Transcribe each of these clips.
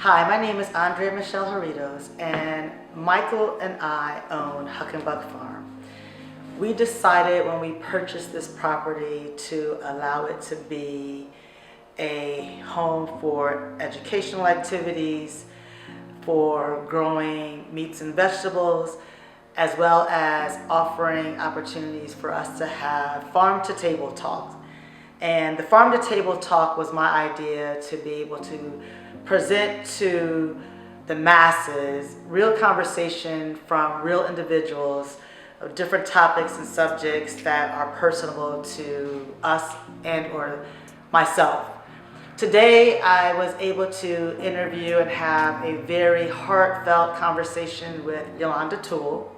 Hi, my name is Andrea Michelle Haritos, and Michael and I own Huck and Buck Farm. We decided when we purchased this property to allow it to be a home for educational activities, for growing meats and vegetables, as well as offering opportunities for us to have farm to table talks. And the farm to table talk was my idea to be able to present to the masses real conversation from real individuals of different topics and subjects that are personable to us and or myself. Today I was able to interview and have a very heartfelt conversation with Yolanda Toole.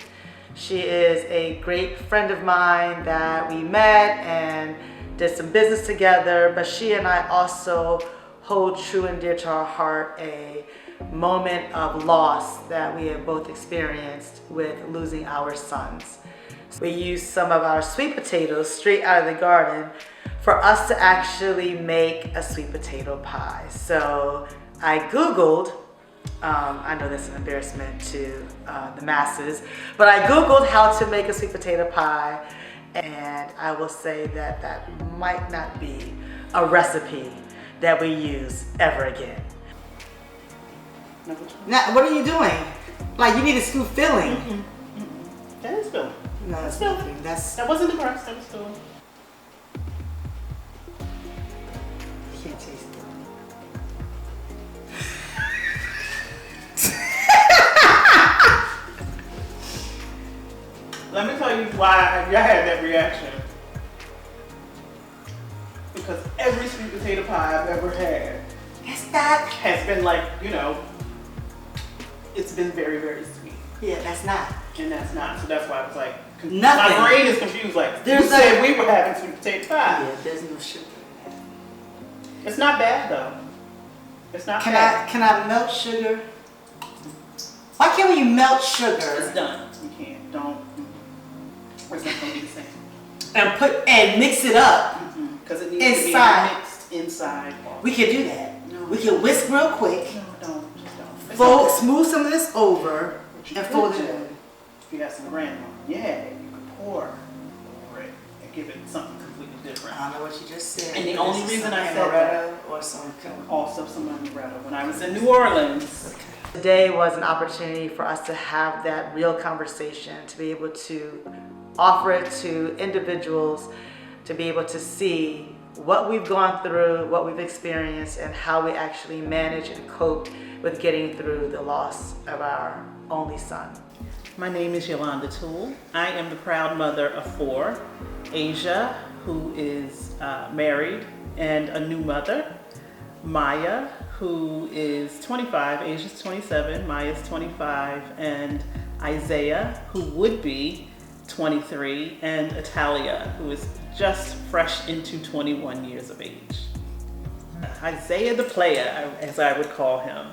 She is a great friend of mine that we met and did some business together, but she and I also hold true and dear to our heart a moment of loss that we have both experienced with losing our sons. We used some of our sweet potatoes straight out of the garden for us to actually make a sweet potato pie. So I Googled, I know that's an embarrassment to the masses, but I Googled how to make a sweet potato pie, and I will say that that might not be a recipe that we use ever again. Now, what are you doing? Like, you need a scoop filling. That is filling. No, that's filling. nothing. That wasn't the crust, that was filling. You can't taste it. Let me tell you why I had that reaction. Because every sweet potato pie I've ever had has been like, it's been very, very sweet. Yeah, that's not. And that's not. So that's why I was like, Nothing. My brain is confused. Like, you said we were having sweet potato pie. Yeah, there's no sugar in that. It's not bad though. It's not Can bad. Can I melt sugar? Why can't we melt sugar? It's done. You can't. Don't. It's not going to be the same. And mix it up. Because it needs Inside. to be mixed inside. We can do that. No. We can whisk real quick. No, don't. Just don't. Fold, smooth some of this over, and fold it in. If you got some grandma, yeah, you could pour over it and give it something completely different. I don't know what you just said. And the only reason I said that, or some also some amaretto. When I was in New Orleans. Today was an opportunity for us to have that real conversation, to be able to offer it to individuals, to be able to see what we've gone through, what we've experienced, and how we actually manage and cope with getting through the loss of our only son. My name is Yolanda Toole. I am the proud mother of 4. Asia, who is married and a new mother. Maya, who is 25, Asia's 27, Maya's 25, and Isaiah, who would be 23, and Italia, who is just fresh into 21 years of age. Isaiah the player, as I would call him.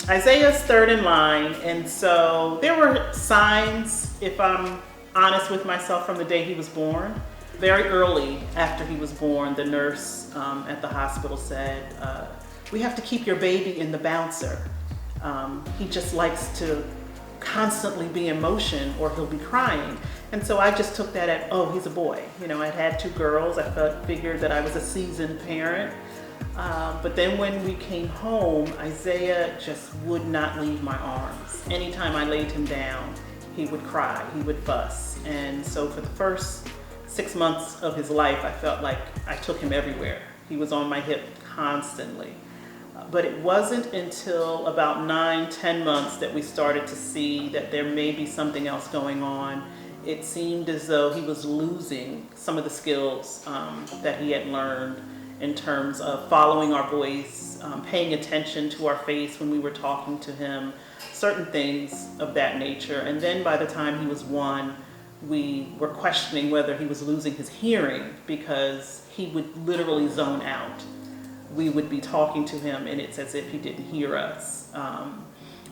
Isaiah's third in line, and so there were signs, if I'm honest with myself, from the day he was born. Very early after he was born, the nurse at the hospital said, we have to keep your baby in the bouncer. He just likes to constantly be in motion or he'll be crying. And so I just took that at, oh, he's a boy. I'd had 2 girls. I figured that I was a seasoned parent. But then when we came home, Isaiah just would not leave my arms. Anytime I laid him down, he would cry, he would fuss. And so for the first 6 months of his life, I felt like I took him everywhere. He was on my hip constantly. But it wasn't until about 9-10 months that we started to see that there may be something else going on. It seemed as though he was losing some of the skills that he had learned in terms of following our voice, paying attention to our face when we were talking to him, certain things of that nature. And then by the time he was 1, we were questioning whether he was losing his hearing, because he would literally zone out. We would be talking to him and it's as if he didn't hear us.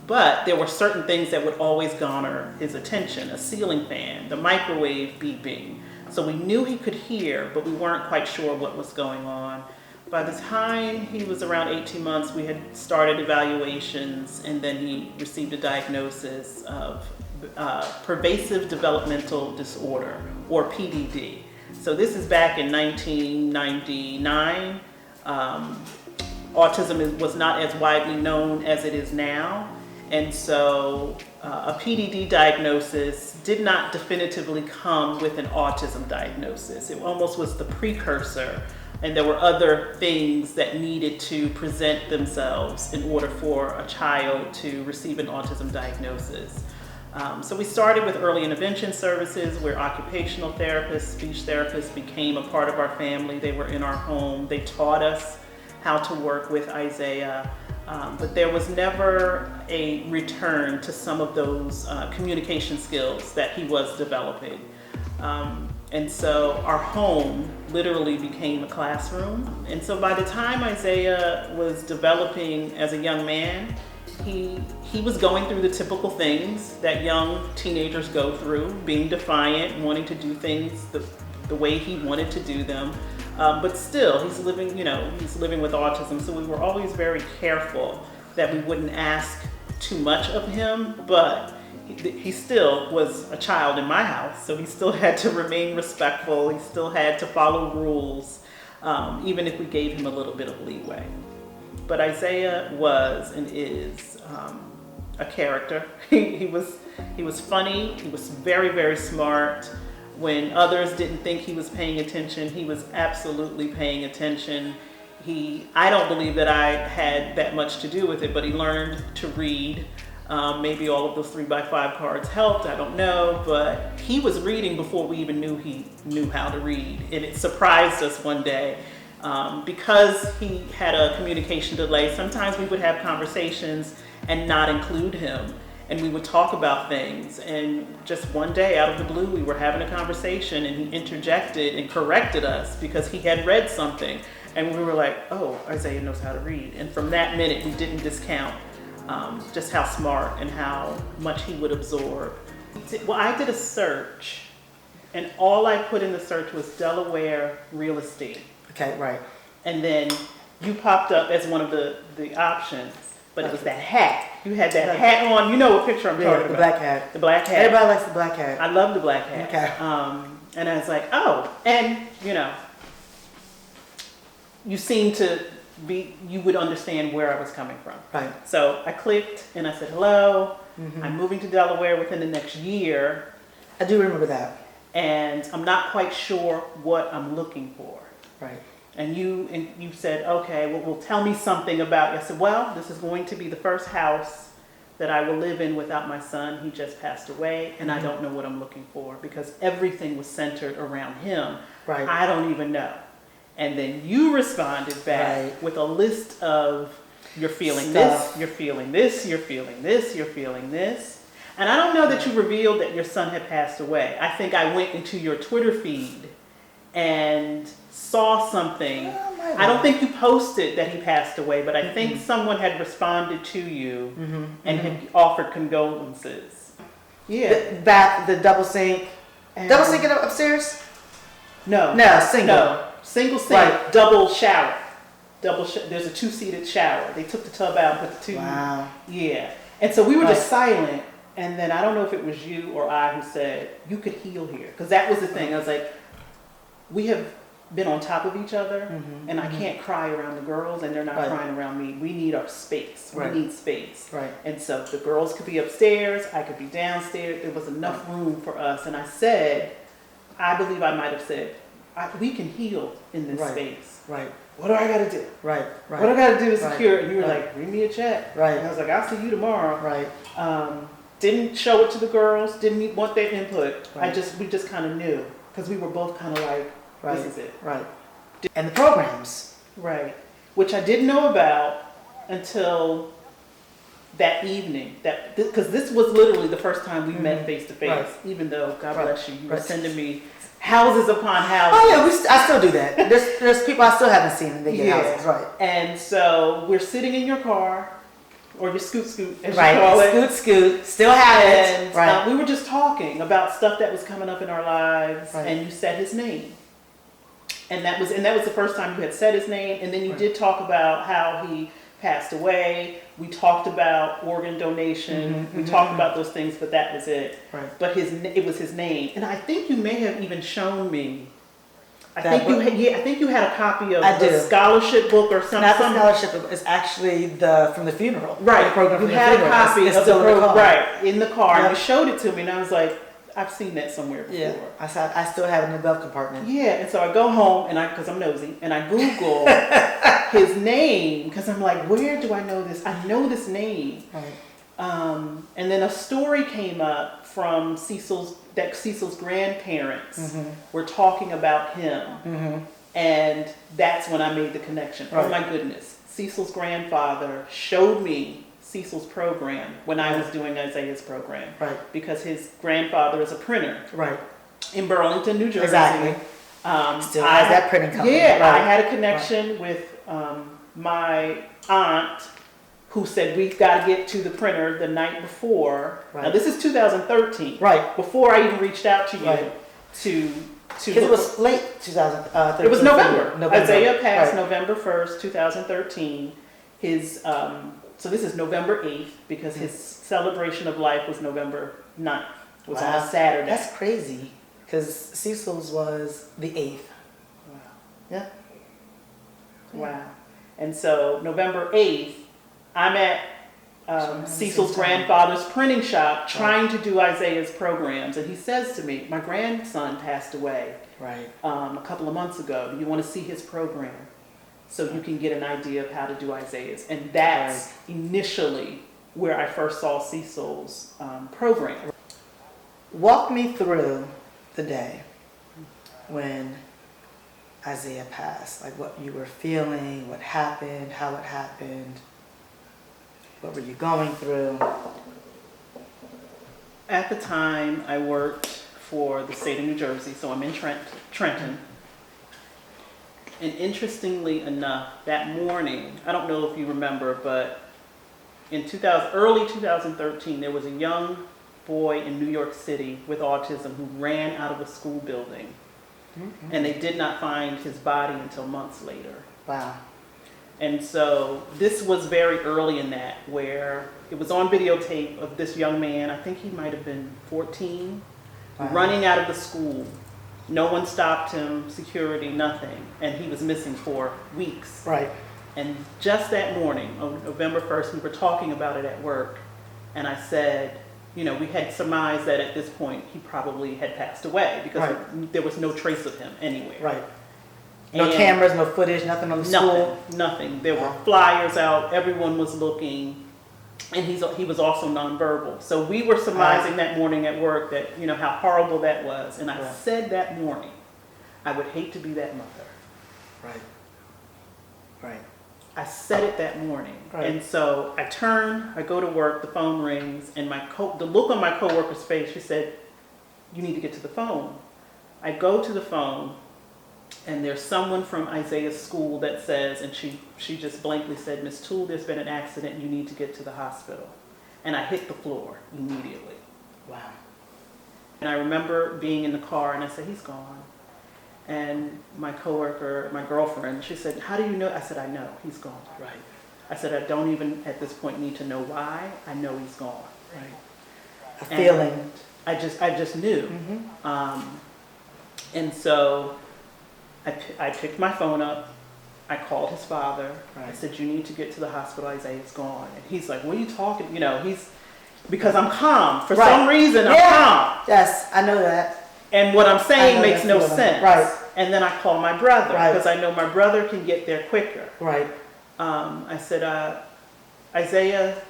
But there were certain things that would always garner his attention: a ceiling fan, the microwave beeping. So we knew he could hear, but we weren't quite sure what was going on. By the time he was around 18 months, we had started evaluations, and then he received a diagnosis of pervasive developmental disorder, or PDD. So this is back in 1999. Autism was not as widely known as it is now. And so a PDD diagnosis did not definitively come with an autism diagnosis. It almost was the precursor, and there were other things that needed to present themselves in order for a child to receive an autism diagnosis. So we started with early intervention services where occupational therapists, speech therapists became a part of our family. They were in our home. They taught us how to work with Isaiah. But there was never a return to some of those communication skills that he was developing. And so our home literally became a classroom. And so by the time Isaiah was developing as a young man, he was going through the typical things that young teenagers go through, being defiant, wanting to do things the way he wanted to do them. But still, he's living with autism. So we were always very careful that we wouldn't ask too much of him, but he still was a child in my house. So he still had to remain respectful. He still had to follow rules, even if we gave him a little bit of leeway. But Isaiah was and is a character. He was funny. He was very, very smart. When others didn't think he was paying attention, he was absolutely paying attention. I don't believe that I had that much to do with it, but he learned to read. Maybe all of those 3x5 cards helped, I don't know, but he was reading before we even knew he knew how to read. And it surprised us one day. Because he had a communication delay, sometimes we would have conversations and not include him. And we would talk about things. And just one day out of the blue, we were having a conversation and he interjected and corrected us because he had read something. And we were like, oh, Isaiah knows how to read. And from that minute, we didn't discount just how smart and how much he would absorb. Well, I did a search, and all I put in the search was Delaware real estate. Okay, right. And then you popped up as one of the options, but it was that hat. You had that hat on. You know what picture I'm talking about. The black hat. The black hat. Everybody likes the black hat. I love the black hat. Okay. And I was like, oh, and you seem to you would understand where I was coming from. Right. So I clicked and I said, hello, Mm-hmm. I'm moving to Delaware within the next year. I do remember that. And I'm not quite sure what I'm looking for. Right. And you said, okay, well, tell me something about it. I said, well, this is going to be the first house that I will live in without my son. He just passed away, and I don't know what I'm looking for because everything was centered around him. Right. I don't even know. And then you responded back with a list of you're feeling Stuff. this, you're feeling this, you're feeling this, you're feeling this. And I don't know that you revealed that your son had passed away. I think I went into your Twitter feed and saw something. I don't think you posted that he passed away, but I think someone had responded to you and had offered condolences. Yeah. The double sink. Double sink upstairs? No. No, single. No. Single sink, Right. double shower. There's a 2-seated shower. They took the tub out and put the two. Wow. Yeah. And so we were just silent. And then I don't know if it was you or I who said, you could heal here. Because that was the thing. I was like, we have been on top of each other, and I can't cry around the girls, and they're not crying around me. We need our space. We need space. Right. And so the girls could be upstairs, I could be downstairs. There was enough room for us. And I said, I believe I might have said, we can heal in this space. Right. What do I got to do? Right. What do I got to do to Right. secure it? And you were Right. like, read me a check. Right. And I was like, I'll see you tomorrow. Right. Didn't show it to the girls. Didn't want their input. Right. We just kind of knew because we were both kind of like, this is it. Right. And the programs. Right. Which I didn't know about until that evening. Because this was literally the first time we met face to face. Even though, God bless you, you were sending me houses upon houses. Oh yeah, I still do that. There's people I still haven't seen and they get houses. Right. And so we're sitting in your car. Or your scoot, as you call it. Scoot, still have it. And we were just talking about stuff that was coming up in our lives, and you said his name. And that was the first time you had said his name. And then you did talk about how he passed away. We talked about organ donation. We talked about those things, but that was it. Right. But it was his name. And I think you may have even shown me. I That think you had a copy of I the do. scholarship book or something. Not the scholarship, it's actually from the funeral. Right. The program You from the had a funeral. copy It's of the still in the car. right in the car, Yep. and you showed it to me, and I was like, I've seen that somewhere before. Yeah, I still have it in the glove compartment. Yeah, and so I go home, and because I'm nosy, and I Google his name, because I'm like, where do I know this? I know this name. Right. And then a story came up from Cecil's grandparents were talking about him. And that's when I made the connection. Right. Oh my goodness. Cecil's grandfather showed me Cecil's program when I was doing Isaiah's program. Right. Because his grandfather is a printer Right. in Burlington, New Jersey. Exactly. Still has that printing company. Yeah, Right. I had a connection with my aunt who said, we've got to get to the printer the night before. Right. Now this is 2013. Right. Before I even reached out to you Right. to Because it was late 2013. it was November. November. Isaiah passed Right. November 1st, 2013. His so this is November 8th because his celebration of life was November 9th. It was on a Saturday. That's crazy. Because Cecil's was the 8th. wow. Yeah. Wow. And so November 8th, I'm at Cecil's grandfather's printing shop trying to do Isaiah's programs. And he says to me, my grandson passed away Right. a couple of months ago. Do you want to see his program? So you can get an idea of how to do Isaiah's. And that's initially where I first saw Cecil's program. Walk me through the day when Isaiah passed. Like what you were feeling, what happened, how it happened. What were you going through? At the time, I worked for the state of New Jersey, so I'm in Trenton. And interestingly enough, that morning, I don't know if you remember, but in early 2013, there was a young boy in New York City with autism who ran out of a school building. And they did not find his body until months later. Wow. And so this was very early in that, where it was on videotape of this young man, I think he might have been 14, running out of the school. No one stopped him, security, nothing. And he was missing for weeks. Right. And just that morning, on November 1st, we were talking about it at work. And I said, we had surmised that at this point he probably had passed away because there was no trace of him anywhere. Right. No cameras, no footage, nothing on the school? Nothing. There were flyers out. Everyone was looking. And he was also nonverbal. So we were surmising that morning at work that, how horrible that was. And I said that morning, I would hate to be that mother. Right. Right. I said it that morning. Right. And so I go to work, the phone rings, and the look on my coworker's face, she said, you need to get to the phone. I go to the phone, and there's someone from Isaiah's school that says, and she just blankly said, Miss Toole, there's been an accident, you need to get to the hospital. And I hit the floor immediately. Wow. And I remember being in the car, and I said, he's gone. And my coworker, my girlfriend, she said, how do you know? I said, I know, he's gone. Right. I said, I don't even at this point need to know why. I know he's gone. Right. A feeling. I just knew. And so I picked my phone up. I called his father. Right. I said, you need to get to the hospital. Isaiah's gone. And he's like, what are you talking? Because I'm calm. For some reason, I'm calm. Yes, I know that. And what I'm saying makes no sense. Right. And then I call my brother Right. because I know my brother can get there quicker. Right. I said, Isaiah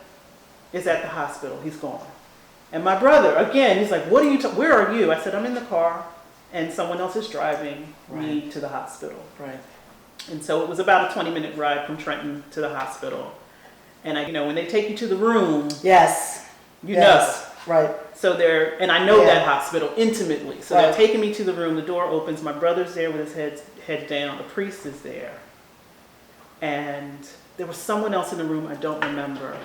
is at the hospital. He's gone. And my brother, again, he's like, what are you, where are you? I said, I'm in the car and someone else is driving me to the hospital. Right. And so it was about a 20-minute ride from Trenton to the hospital. And when they take you to the room, Yes. you know. Right. So and I know that hospital intimately. So they're Right. taking me to the room, the door opens, my brother's there with his head down, the priest is there. And there was someone else in the room I don't remember.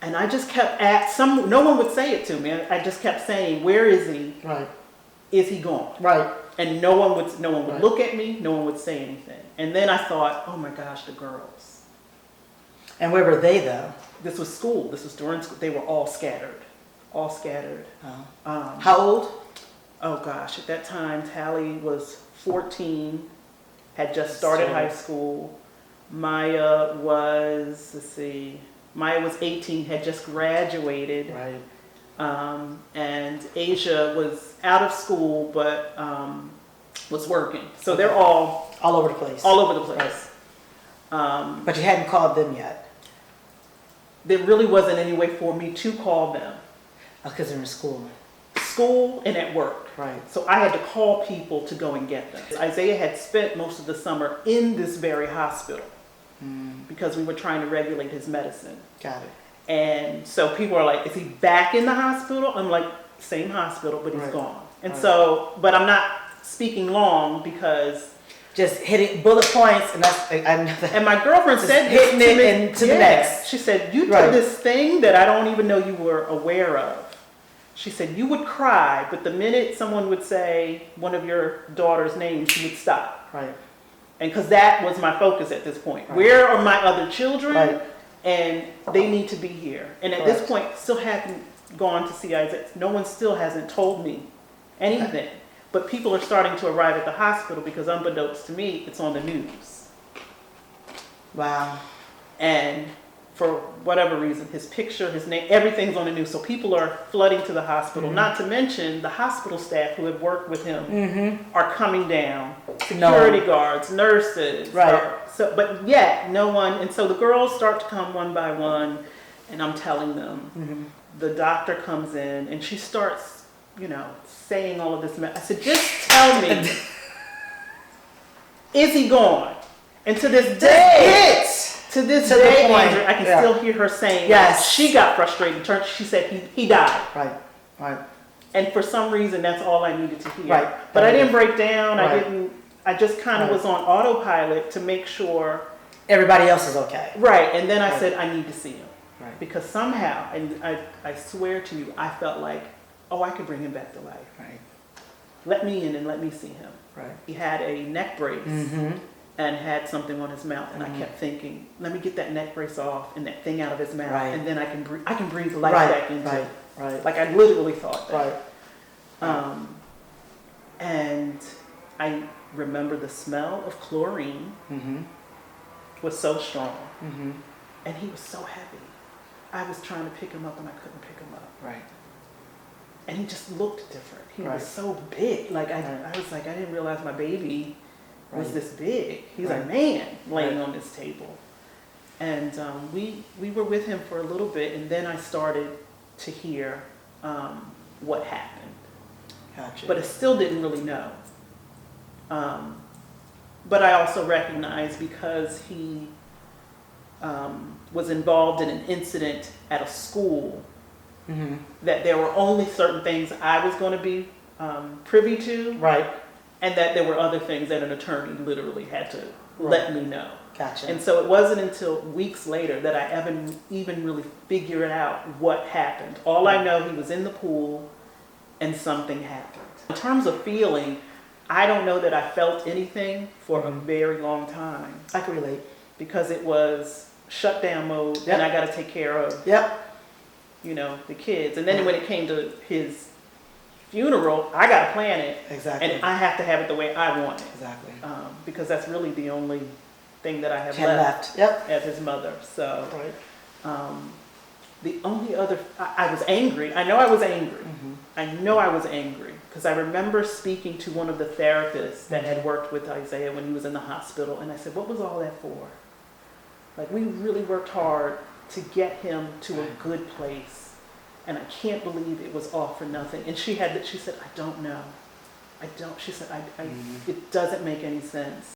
And I just kept no one would say it to me. I just kept saying, where is he? Right. Is he gone? Right. And no one would Right. look at me, no one would say anything. And then I thought, oh my gosh, the girls. And where were they though? This was school. This was during school. They were all scattered. All scattered. Oh. How old? Oh gosh, at that time, Tally was 14, had just started high school. Maya was, Maya was 18, had just graduated. Right. And Asia was out of school, but was working. So they're all over the place. all over the place. But you hadn't called them yet. There really wasn't any way for me to call them. Because they're in school. School and at work. Right. So I had to call people to go and get them. Isaiah had spent most of the summer in this very hospital because we were trying to regulate his medicine. Got it. And so people are like, is he back in the hospital? I'm like, same hospital, but he's Right. gone. And Right. so, but I'm not speaking long because. Just hitting bullet points, and that's I know that. And my girlfriend Just said hitting this to it me. and to the next. She said, you did Right. this thing that I don't even know you were aware of. She said, you would cry, but the minute someone would say one of your daughter's names, you would stop. Right. And because that was my focus at this point. Right. Where are my other children? Right. And they need to be here. And at this Correct. point, still haven't gone to see Isaiah. No one still hasn't told me anything. But people are starting to arrive at the hospital because unbeknownst to me, it's on the news. Wow. And for whatever reason, his picture, his name, everything's on the news. So people are flooding to the hospital. Not to mention the hospital staff who have worked with him are coming down. Security guards, nurses. Right. But yet no one. And so the girls start to come one by one, and I'm telling them. The doctor comes in and she starts, saying all of this. I said, just tell me, is he gone? And to this day. To this To the day, point. Andrew, I can still hear her saying, Yes. she got frustrated. She said he died. Right. Right. And for some reason, that's all I needed to hear. Right. But I didn't break down. Right. I just kind of Right. was on autopilot to make sure. Everybody else is okay. Right. And then I Right. said, I need to see him. Right. Because somehow, and I swear to you, I felt like, oh, I could bring him back to life. Right. Let me in and let me see him. Right. He had a neck brace. Mm-hmm. And had something on his mouth, and I kept thinking, let me get that neck brace off and that thing out of his mouth, Right. and then I can breathe life Right. back into Right. it. Right. Like I literally thought that. Right. And I remember the smell of chlorine was so strong, and he was so heavy. I was trying to pick him up and I couldn't pick him up. Right. And he just looked different. He Right. was so big. Like I was like, I didn't realize my baby was this big. He's a man laying on this table. And we were with him for a little bit, and then I started to hear what happened. Gotcha. But I still didn't really know. But I also recognized because he was involved in an incident at a school that there were only certain things I was going to be privy to. Right. And that there were other things that an attorney literally had to let me know. Gotcha. And so it wasn't until weeks later that I even really figured out what happened. All I know, he was in the pool and something happened. In terms of feeling, I don't know that I felt anything for a very long time. I can relate. Because it was shutdown mode, and I got to take care of, the kids. And then when it came to his funeral, I got to plan it. Exactly. And I have to have it the way I want it. Exactly. Because that's really the only thing that I have Can left Yep. as his mother. So Right. the only other, I was angry. I know I was angry. I know I was angry because I remember speaking to one of the therapists that had worked with Isaiah when he was in the hospital. And I said, what was all that for? Like, we really worked hard to get him to a good place. And I can't believe it was all for nothing. And she said, I don't know. She said, it doesn't make any sense.